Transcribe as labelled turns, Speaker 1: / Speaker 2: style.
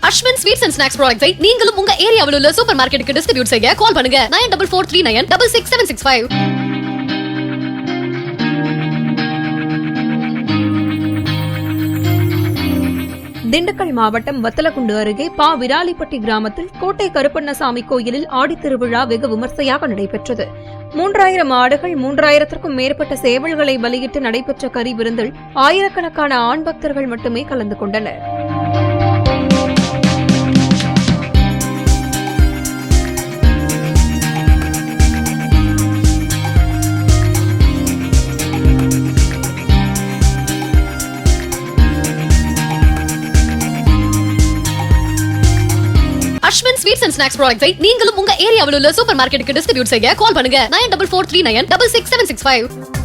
Speaker 1: Ashwin sweets and snacks ப்ராடக்ட்ஸை நீங்களும் உங்க ஏரியாவில் உள்ள சூப்பர் மார்க்கெட்டுக்கு டிஸ்ட்ரிபியூட் செய்ய கால் பண்ணுங்க 9443966765.
Speaker 2: திண்டுக்கல் மாவட்டம் வத்தலக்குண்டு அருகே விராலிப்பட்டி கிராமத்தில் கோட்டை கருப்பண்ணசாமி கோயிலில் ஆடித்திருவிழா வெகு விமர்சையாக நடைபெற்றது. 3000 ஆடுகள் 3000க்கும் மேற்பட்ட சேவல்களை பலியிட்டு நடைபெற்ற கறி விருந்தில் ஆயிரக்கணக்கான ஆண் பக்தர்கள் மட்டுமே கலந்து கொண்டனர்.
Speaker 1: அஸ்வின் ஸ்வீட்ஸ் அண்ட் ஸ்நாக்ஸ் ப்ராடக்ட்ஸை நீங்களும் உங்க ஏரியாவில் உள்ள சூப்பர் மார்க்கெட்டுக்கு டிஸ்ட்ரிபியூட் செய்ய கால் பண்ணுங்க 9443966765.